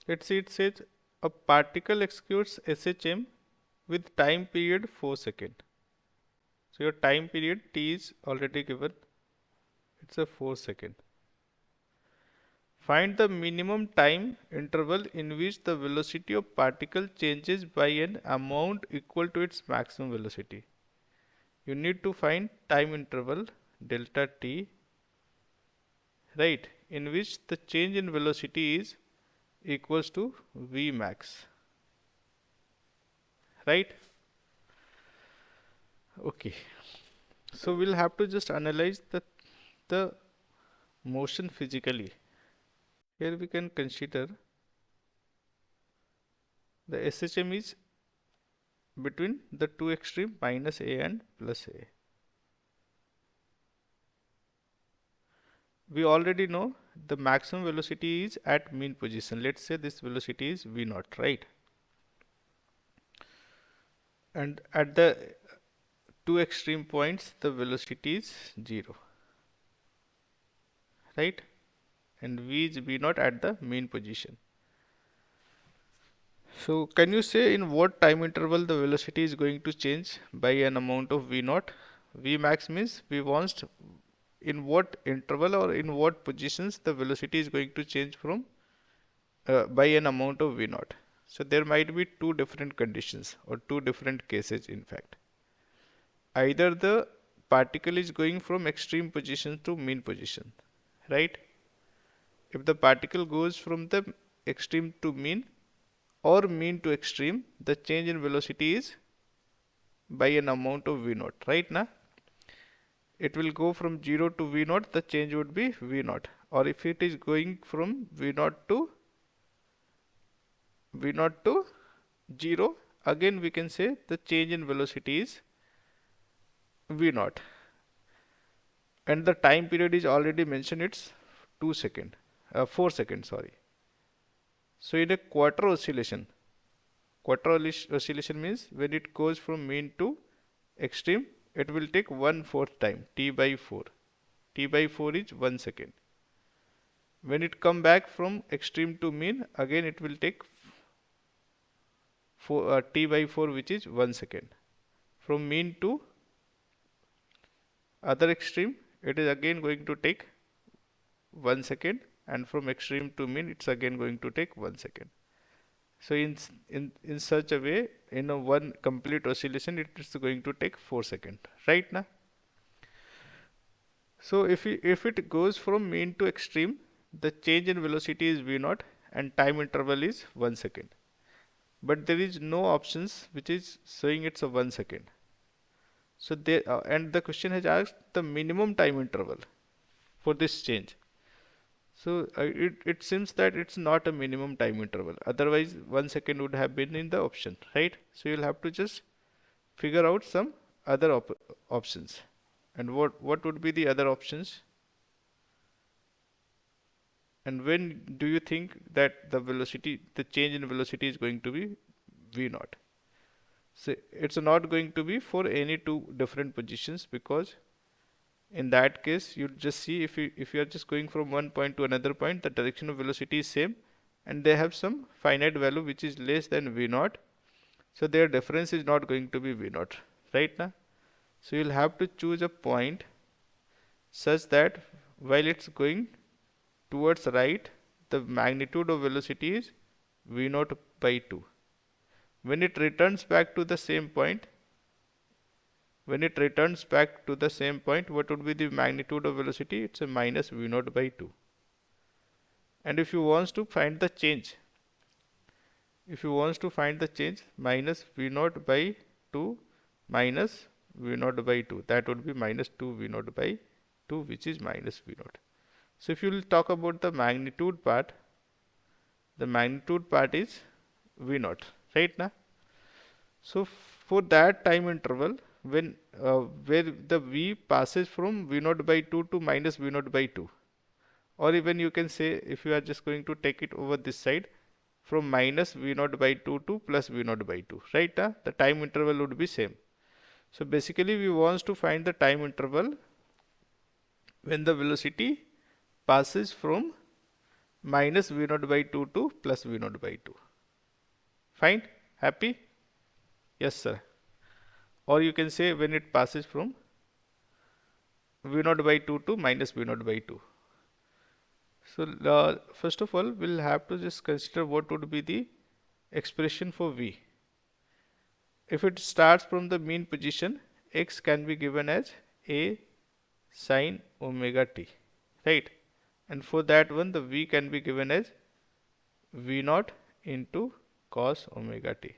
Let's see, it says a particle executes SHM with time period 4 seconds. So your time period T is already given. It's a 4 second. Find the minimum time interval in which the velocity of particle changes by an amount equal to its maximum velocity. You need to find time interval delta t, right, in which the change in velocity is equals to V max, right? Okay. So we'll have to just analyze the motion physically. Here we can consider the SHM is between the two extreme minus A and plus A. We already know the maximum velocity is at mean position. Let's say this velocity is V naught, right? And at the two extreme points the velocity is 0, right? And V is V naught at the mean position. So can you say in what time interval the velocity is going to change by an amount of V naught? V max means we want in what interval or in what positions the velocity is going to change from by an amount of V naught. So there might be two different conditions or two different cases in fact. Either the particle is going from extreme position to mean position, right? If the particle goes from the extreme to mean or mean to extreme, the change in velocity is by an amount of V naught, right? Na? It will go from 0 to V naught, the change would be V naught. Or if it is going from V naught to 0, again we can say the change in velocity is V naught. And the time period is already mentioned, it's 4 seconds, sorry. So in a quarter oscillation means when it goes from mean to extreme, it will take 1/4 time, T by 4. T by 4 is 1 second. When it come back from extreme to mean, again it will take T by 4, which is 1 second. From mean to other extreme, it is again going to take 1 second, and from extreme to mean, it's again going to take 1 second. So in such a way, in a one complete oscillation, it is going to take 4 seconds, right? Na? So if it goes from mean to extreme, the change in velocity is V naught and time interval is 1 second. But there is no options which is showing it's a 1 second. So there and the question has asked the minimum time interval for this change. So it seems that it's not a minimum time interval. Otherwise 1 second would have been in the option, right? So you'll have to just figure out some other options. And what would be the other options? And when do you think that the change in velocity is going to be V naught? So it's not going to be for any two different positions, because in that case you just see if you are just going from one point to another point, the direction of velocity is same and they have some finite value which is less than V naught. So their difference is not going to be V naught, right? Na? So you'll have to choose a point such that while it's going towards right, the magnitude of velocity is V naught by 2. When it returns back to the same point, what would be the magnitude of velocity? It's a minus V naught by 2. And if you want to find the change, minus V naught by 2 minus V naught by 2, that would be minus 2 V naught by 2, which is minus V naught. So if you will talk about the magnitude part is V naught, right? Na? So for that time interval, when where the V passes from V naught by 2 to minus V naught by 2, or even you can say, if you are just going to take it over this side, from minus V naught by 2 to plus V naught by 2, right? The time interval would be same. So basically we want to find the time interval when the velocity passes from minus V naught by 2 to plus V naught by 2. Fine? Happy? Yes, sir. Or you can say when it passes from V naught by 2 to minus V naught by 2. So first of all, we'll have to just consider what would be the expression for V. If it starts from the mean position, x can be given as a sine omega t, right? And for that one, the V can be given as V naught into cos omega t.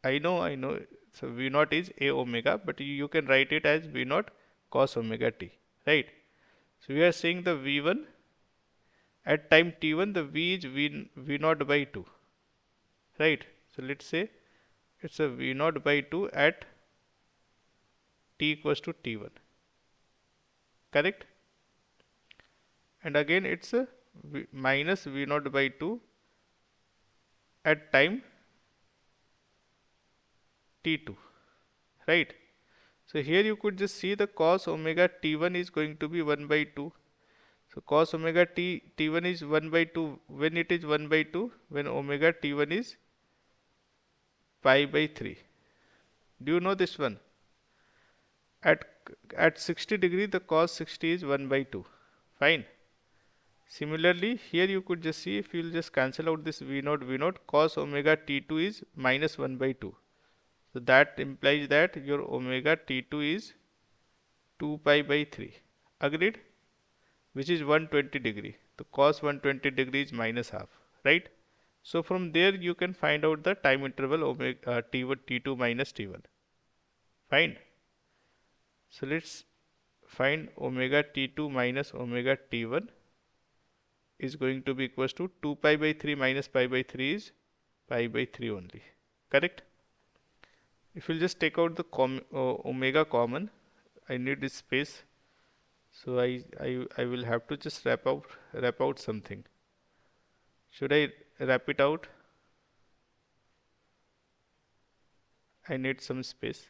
I know. So V naught is a omega, but you can write it as V naught cos omega t, right? So we are saying the V1 at time t1, the V is V naught by 2, right? So let's say it's a V naught by 2 at t equals to t1, correct? And again it's a minus V naught by 2 at time t2, right? So here you could just see the cos omega t1 is going to be 1 by 2. So cos omega t1 is 1 by 2. When it is 1 by 2, when omega t1 is pi by 3. Do you know this one? At 60 degree, the cos 60 is 1 by 2. Fine. Similarly, here you could just see, if you will just cancel out this V naught, cos omega t2 is minus 1 by 2. So that implies that your omega t2 is 2 pi by 3. Agreed? Which is 120 degree. The cos 120 degree is minus half, right? So from there you can find out the time interval omega t2 minus t1. Fine. So let's find omega t2 minus omega t1 is going to be equals to 2 pi by 3 minus pi by 3 is pi by 3 only. Correct? If you'll just take out the omega common, I need this space. So I will have to just wrap out something. Should I wrap it out? I need some space.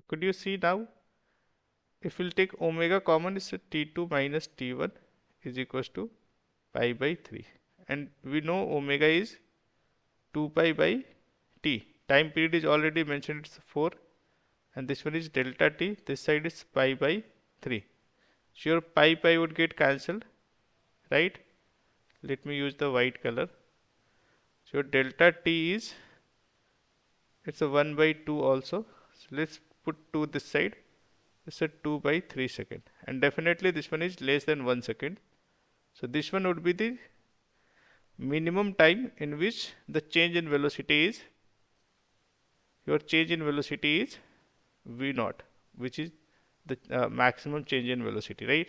Could you see now? If we'll take omega common, it's t2 minus t1 is equals to pi by 3. And we know omega is 2 pi by t. Time period is already mentioned, it's 4. And this one is delta t. This side is pi by 3. So your pi would get cancelled, right? Let me use the white color. So your delta t is, it's a 1 by 2 also. So let's put 2 this side. It's a 2 by 3 second. And definitely this one is less than 1 second. So this one would be the minimum time in which the change in velocity is, your change in velocity is V naught, which is the maximum change in velocity, right?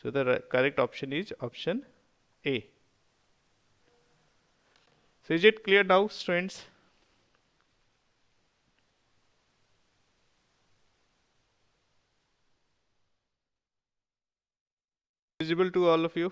So the correct option is option A. So is it clear now, students? Visible to all of you?